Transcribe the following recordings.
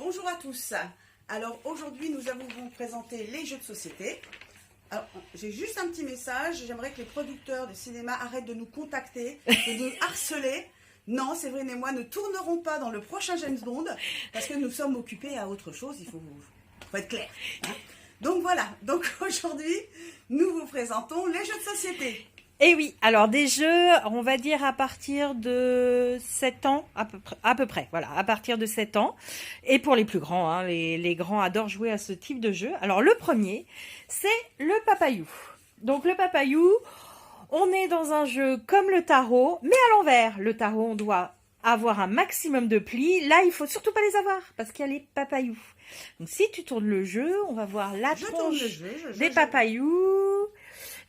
Bonjour à tous. Alors aujourd'hui nous allons vous présenter les jeux de société. Alors j'ai juste un petit message, j'aimerais que les producteurs de cinéma arrêtent de nous contacter, de nous harceler. Non, Séverine et moi ne tournerons pas dans le prochain James Bond parce que nous sommes occupés à autre chose, il faut être clair. Hein. Donc voilà, donc aujourd'hui nous vous présentons les jeux de société. Et oui, alors des jeux, on va dire à partir de 7 ans, à peu près, voilà, à partir de 7 ans. Et pour les plus grands, hein, les grands adorent jouer à ce type de jeu. Alors le premier, c'est le Papayou. Donc le Papayou, on est dans un jeu comme le tarot, mais à l'envers. Le tarot, on doit avoir un maximum de plis. Là, il faut surtout pas les avoir, parce qu'il y a les papayous. Donc si tu tournes le jeu, on va voir la tronche des papayous.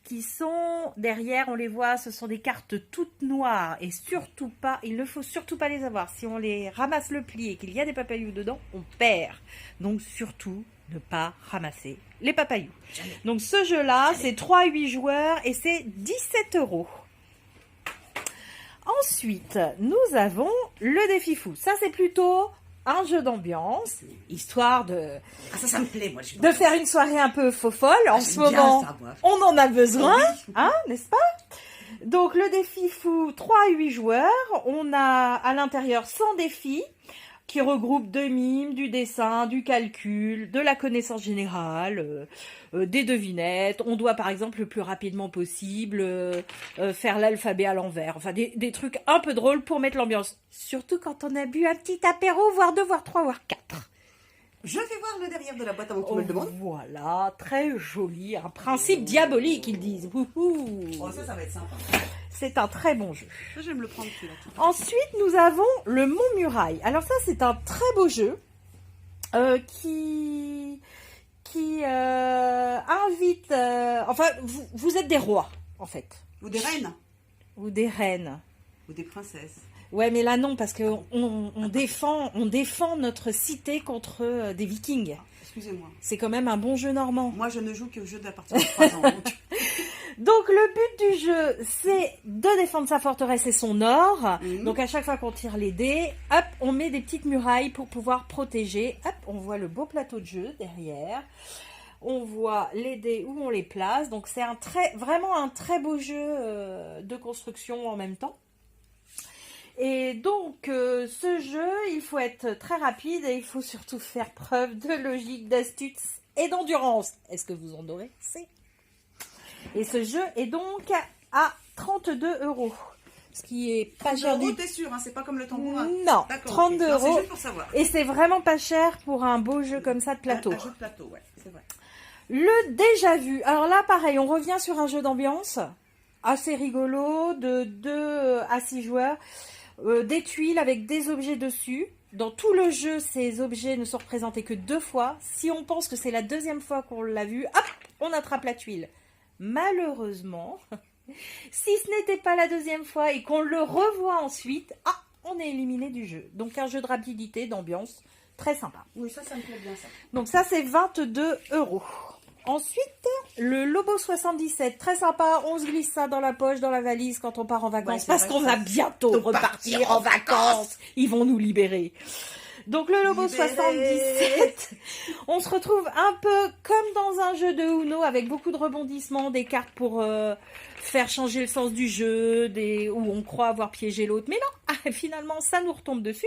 Qui sont derrière, on les voit, ce sont des cartes toutes noires et surtout pas, il ne faut surtout pas les avoir. Si on les ramasse le pli et qu'il y a des papayous dedans, on perd. Donc surtout, ne pas ramasser les papayous. Jamais. Donc ce jeu-là, c'est 3 à 8 joueurs et c'est 17 €. Ensuite, nous avons le défi fou. Ça, c'est plutôt un jeu d'ambiance, histoire de... Ah ça me plaît, moi. De faire une soirée un peu faux-folle. En ce moment, on en a besoin, hein, n'est-ce pas? Donc, le défi fou, 3 à 8 joueurs. On a à l'intérieur 100 défis qui regroupent de mimes, du dessin, du calcul, de la connaissance générale, des devinettes. On doit, par exemple, le plus rapidement possible faire l'alphabet à l'envers. Enfin, des trucs un peu drôles pour mettre l'ambiance. Surtout quand on a bu un petit apéro, voire 2, voire 3, voire 4. Je vais voir le derrière de la boîte avant que tu me le demandes. Voilà, très joli. Un principe diabolique, ils disent. Oh, ça va être sympa. C'est un très bon jeu. Je vais me le prendre celui-là. Ensuite, nous avons le Mont Muraille. Alors ça, c'est un très beau jeu qui invite... enfin, vous êtes des rois, en fait. Ou des reines. Ou des reines. Ou des princesses. Ouais, mais là, non, parce qu'on défend notre cité contre des vikings. Excusez-moi. C'est quand même un bon jeu normand. Moi, je ne joue que au jeu d'à partir de 3 ans. Donc le but du jeu, c'est de défendre sa forteresse et son or. Donc à chaque fois qu'on tire les dés, hop, on met des petites murailles pour pouvoir protéger. Hop, on voit le beau plateau de jeu derrière. On voit les dés où on les place. Donc c'est vraiment un très beau jeu de construction en même temps. Et donc ce jeu, il faut être très rapide et il faut surtout faire preuve de logique, d'astuce et d'endurance. Est-ce que vous en aurez? C'est... Et ce jeu est donc à 32 €. Ce qui est pas cher du tout. T'es sûr, hein, c'est pas comme le tambourin. Non, 32 €. C'est juste pour savoir. Et c'est vraiment pas cher pour un beau jeu comme ça de plateau. Un jeu de plateau, ouais, c'est vrai. Le déjà vu. Alors là, pareil, on revient sur un jeu d'ambiance assez rigolo, de 2 à 6 joueurs. Des tuiles avec des objets dessus. Dans tout le jeu, ces objets ne sont représentés que 2 fois. Si on pense que c'est la deuxième fois qu'on l'a vu, hop, on attrape la tuile. Malheureusement, si ce n'était pas la deuxième fois et qu'on le revoit ensuite, on est éliminé du jeu. Donc un jeu de rapidité, d'ambiance, très sympa. Oui, ça me plaît bien ça. Donc ça c'est 22 €. Ensuite, le Lobo 77, très sympa, on se glisse ça dans la poche, dans la valise quand on part en vacances, ouais, parce qu'on va bientôt repartir en vacances. Ils vont nous libérer. Donc le Lobo 77, on se retrouve un peu comme dans un jeu de Uno avec beaucoup de rebondissements, des cartes pour faire changer le sens du jeu, où on croit avoir piégé l'autre. Mais non, finalement ça nous retombe dessus.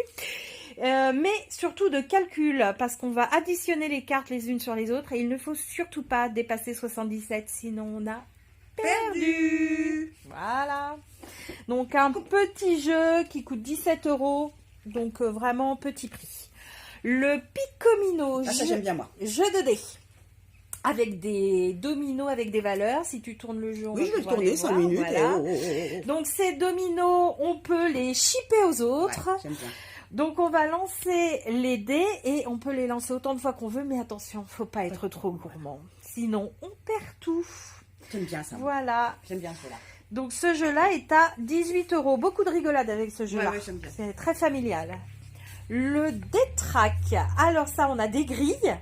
Mais surtout de calcul, parce qu'on va additionner les cartes les unes sur les autres et il ne faut surtout pas dépasser 77, sinon on a perdu. Voilà. Donc un petit jeu qui coûte 17 €. Donc vraiment petit prix. Le Picomino, ça j'aime bien moi. Jeu de dés. Avec des dominos avec des valeurs. Si tu tournes le jeu, on va je vais pouvoir tourner les 5 voir, minutes. voilà. Donc ces dominos, on peut les shipper aux autres. Ouais, j'aime bien. Donc on va lancer les dés et on peut les lancer autant de fois qu'on veut. Mais attention, faut pas être trop gourmand. Sinon, on perd tout. J'aime bien ça. Voilà. J'aime bien cela. Donc ce jeu-là est à 18 €. Beaucoup de rigolade avec ce jeu-là. Ouais, j'aime bien. C'est très familial. Le détraque. Alors ça, on a des grilles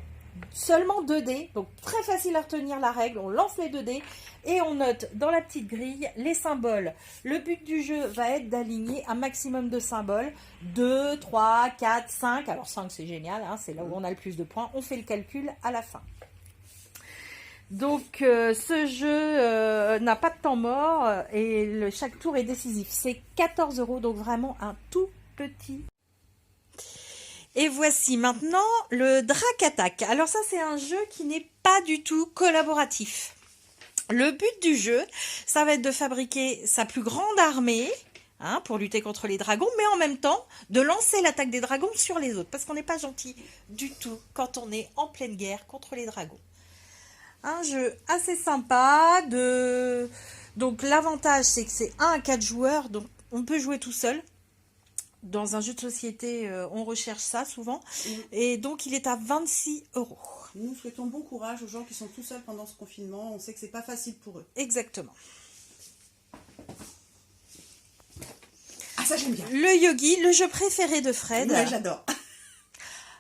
seulement 2 dés, donc très facile à retenir la règle. On lance les 2 dés et on note dans la petite grille les symboles. Le but du jeu va être d'aligner un maximum de symboles, 2, 3, 4, 5. Alors 5 c'est génial, hein, c'est là où on a le plus de points. On fait le calcul à la fin. Donc ce jeu n'a pas de temps mort et chaque tour est décisif. C'est 14 €, donc vraiment un tout petit. Et voici maintenant le Drac Attack. Alors ça c'est un jeu qui n'est pas du tout collaboratif. Le but du jeu, ça va être de fabriquer sa plus grande armée, hein, pour lutter contre les dragons, mais en même temps de lancer l'attaque des dragons sur les autres, parce qu'on n'est pas gentil du tout quand on est en pleine guerre contre les dragons. Un jeu assez sympa. Donc l'avantage c'est que c'est 1 à 4 joueurs, donc on peut jouer tout seul. Dans un jeu de société, on recherche ça souvent. Et donc il est à 26 €. Nous souhaitons bon courage aux gens qui sont tout seuls pendant ce confinement. On sait que c'est pas facile pour eux. Exactement. Ah ça j'aime bien. Le Yogi, le jeu préféré de Fred. Ouais, j'adore.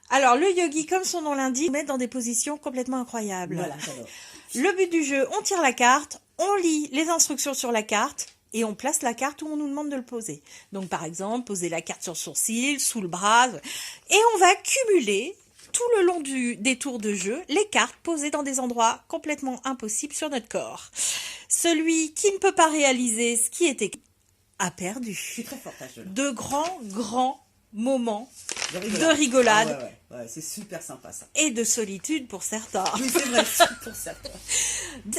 Alors le Yogi, comme son nom l'indique, met dans des positions complètement incroyables. Voilà, j'adore. Le but du jeu, on tire la carte, on lit les instructions sur la carte et on place la carte où on nous demande de le poser. Donc par exemple, poser la carte sur le sourcil, sous le bras, et on va cumuler tout le long des tours de jeu les cartes posées dans des endroits complètement impossibles sur notre corps. Celui qui ne peut pas réaliser ce qui est écrit a perdu. Je suis très forte à ce jeu. De grands moments de rigolade. rigolade Ah ouais, c'est super sympa ça. et de solitude pour certains. Oui, c'est vrai, c'est pour certains.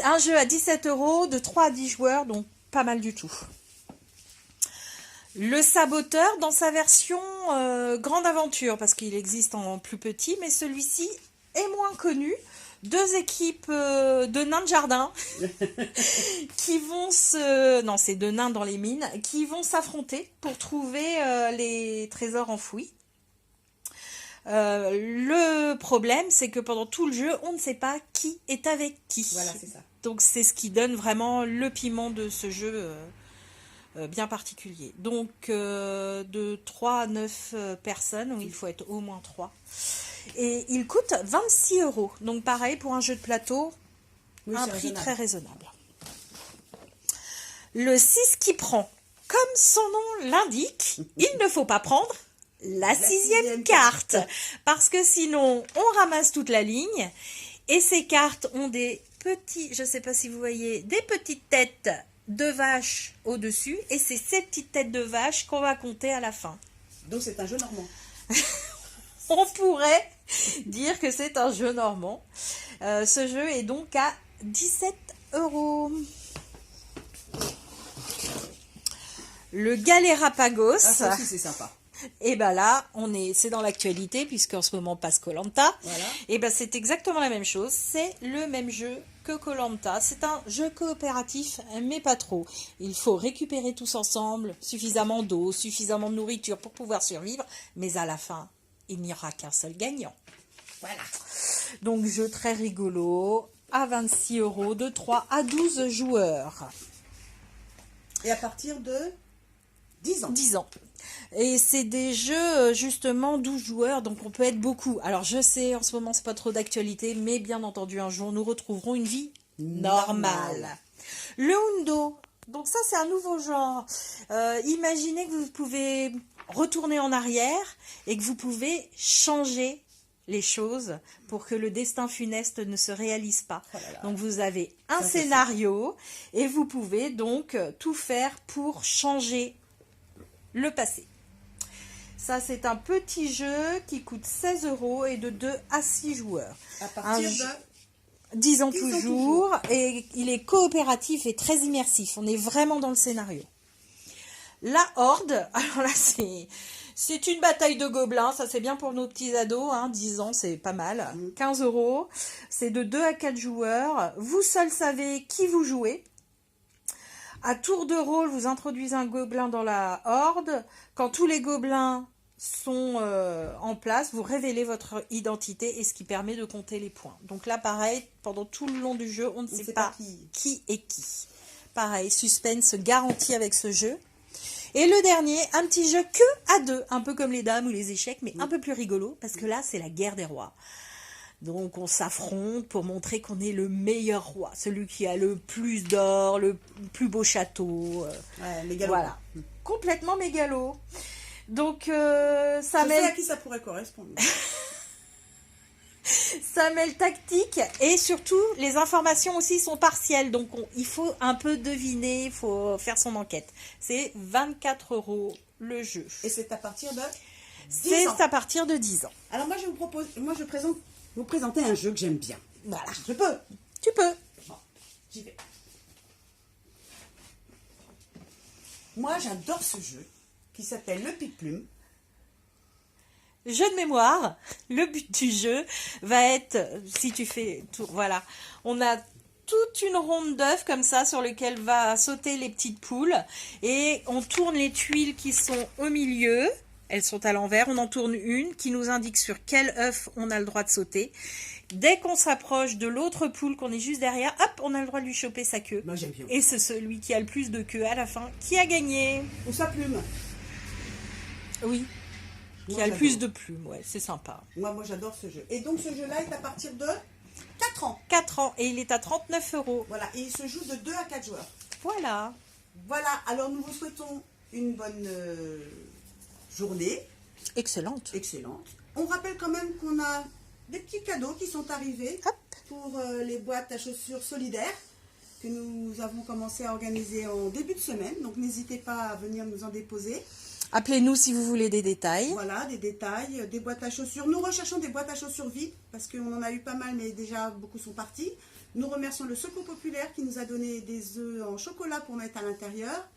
Un jeu à 17 €, de 3 à 10 joueurs, donc pas mal du tout. Le Saboteur dans sa version grande aventure, parce qu'il existe en plus petit, mais celui-ci est moins connu. 2 équipes de nains de jardin qui vont Non, c'est de nains dans les mines, qui vont s'affronter pour trouver les trésors enfouis. Le problème, c'est que pendant tout le jeu, on ne sait pas qui est avec qui. Voilà, c'est ça. Donc c'est ce qui donne vraiment le piment de ce jeu bien particulier. Donc de 3 à 9 personnes, où il faut être au moins 3. Et il coûte 26 €. Donc pareil, pour un jeu de plateau, Oui, un c'est prix raisonnable. très raisonnable. Le 6 qui prend, comme son nom l'indique, il ne faut pas prendre la sixième carte. Parce que sinon, on ramasse toute la ligne. Et ces cartes ont des petits, je ne sais pas si vous voyez, des petites têtes de vaches au-dessus. Et c'est ces petites têtes de vaches qu'on va compter à la fin. Donc c'est un jeu normand. On pourrait dire que c'est un jeu normand. Ce jeu est donc à 17 €. Le Galérapagos. Ah, ça aussi c'est sympa. Et ben là, c'est dans l'actualité, puisqu'en ce moment passe Koh-Lanta. Voilà. Et ben c'est exactement la même chose. C'est le même jeu que Koh-Lanta. C'est un jeu coopératif, mais pas trop. Il faut récupérer tous ensemble suffisamment d'eau, suffisamment de nourriture pour pouvoir survivre. Mais à la fin, il n'y aura qu'un seul gagnant. Voilà. Donc jeu très rigolo, à 26 €, de 3 à 12 joueurs. Et à partir de 10 ans. 10 ans. Et c'est des jeux, justement, 12 joueurs, donc on peut être beaucoup. Alors je sais, en ce moment, c'est pas trop d'actualité, mais bien entendu, un jour, nous retrouverons une vie normale. Le Undo, donc ça, c'est un nouveau genre. Imaginez que vous pouvez retourner en arrière et que vous pouvez changer les choses pour que le destin funeste ne se réalise pas. Oh là là. Donc vous avez un Ça, c'est scénario et vous pouvez donc tout faire pour changer le passé. Ça, c'est un petit jeu qui coûte 16 € et de 2 à 6 joueurs. À partir de 10 ans 10 ans toujours, et il est coopératif et très immersif. On est vraiment dans le scénario. La Horde, alors là, c'est une bataille de gobelins. Ça, c'est bien pour nos petits ados. 10 ans, c'est pas mal. 15 €. C'est de 2 à 4 joueurs. Vous seuls savez qui vous jouez. À tour de rôle, vous introduisez un gobelin dans la horde. Quand tous les gobelins sont en place, vous révélez votre identité et ce qui permet de compter les points. Donc là, pareil, pendant tout le long du jeu, on ne sait pas qui est qui. Pareil, suspense garanti avec ce jeu. Et le dernier, un petit jeu que à 2, un peu comme les dames ou les échecs, mais un peu plus rigolo, parce que là, c'est la guerre des rois. Donc on s'affronte pour montrer qu'on est le meilleur roi, celui qui a le plus d'or, le plus beau château. Ouais, mégalo. Voilà, complètement mégalo. Donc Je ça sais à mêle, qui ça pourrait correspondre. ça mêle tactique et surtout les informations aussi sont partielles. Donc il faut un peu deviner, il faut faire son enquête. C'est 24 € le jeu. Et c'est à partir de 10 C'est ans. à partir de 10 ans. Alors moi je vous propose, vous présenter un jeu que j'aime bien. Voilà, Je peux. tu peux. Bon, j'y vais. Moi j'adore ce jeu qui s'appelle le Pique-Plume. Jeu de mémoire, le but du jeu va être, si tu fais tout, voilà, on a toute une ronde d'œufs comme ça sur lequel va sauter les petites poules et on tourne les tuiles qui sont au milieu, elles sont à l'envers, on en tourne une qui nous indique sur quel œuf on a le droit de sauter. Dès qu'on s'approche de l'autre poule qu'on est juste derrière, hop, on a le droit de lui choper sa queue. Moi j'aime bien. Et c'est celui qui a le plus de queue à la fin qui a gagné. Ou sa plume. Oui. Qui Moi, a le j'adore. plus de plumes, ouais, c'est sympa. Moi j'adore ce jeu. Et donc ce jeu-là est à partir de 4 ans. 4 ans et il est à 39 €. Voilà, et il se joue de 2 à 4 joueurs. Voilà. Voilà, alors nous vous souhaitons une bonne journée, Excellente. excellente. On rappelle quand même qu'on a des petits cadeaux qui sont arrivés Hop. pour les boîtes à chaussures solidaires que nous avons commencé à organiser en début de semaine. Donc n'hésitez pas à venir nous en déposer. Appelez-nous si vous voulez des détails. Voilà, des détails, des boîtes à chaussures. Nous recherchons des boîtes à chaussures vides parce qu'on en a eu pas mal, mais déjà beaucoup sont partis. Nous remercions le Secours Populaire qui nous a donné des œufs en chocolat pour mettre à l'intérieur.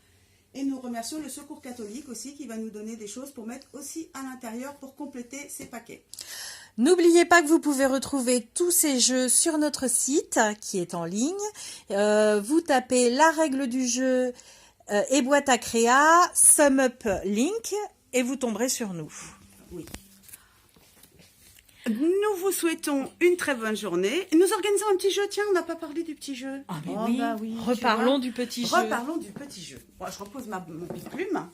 Et nous remercions le Secours Catholique aussi qui va nous donner des choses pour mettre aussi à l'intérieur pour compléter ces paquets. N'oubliez pas que vous pouvez retrouver tous ces jeux sur notre site qui est en ligne. Vous tapez la règle du jeu et boîte à créa, sum up link et vous tomberez sur nous. Oui. Nous vous souhaitons une très bonne journée. Nous organisons un petit jeu. Tiens, on n'a pas parlé du petit jeu. Ah mais Oh, oui, bah oui, tu reparlons vois. du petit jeu. Reparlons du petit jeu. Bon, je repose mon pique-plume.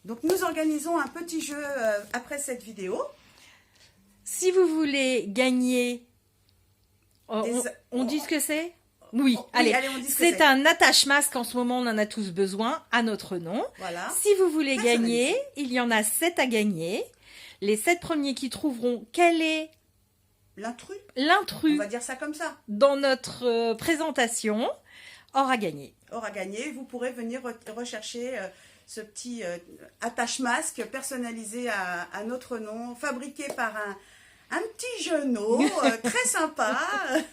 Donc nous organisons un petit jeu après cette vidéo. Si vous voulez gagner, on dit ce que c'est? Oui, allez, on dit ce que c'est un attache-masque en ce moment, on en a tous besoin à notre nom. Voilà. Si vous voulez Personnalisé. gagner, il y en a 7 à gagner. Les 7 premiers qui trouveront quel est L'intrus, on l'intrus va dire ça comme ça, dans notre présentation aura gagné. aura gagné. Vous pourrez venir rechercher ce petit attache-masque personnalisé à notre nom, fabriqué par un petit jeuneau très sympa,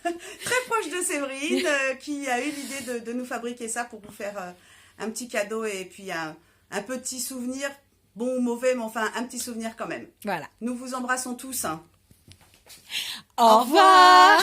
très proche de Séverine, qui a eu l'idée de nous fabriquer ça pour vous faire un petit cadeau et puis un petit souvenir, bon ou mauvais, mais enfin un petit souvenir quand même. Voilà. Nous vous embrassons tous. Hein. Au revoir.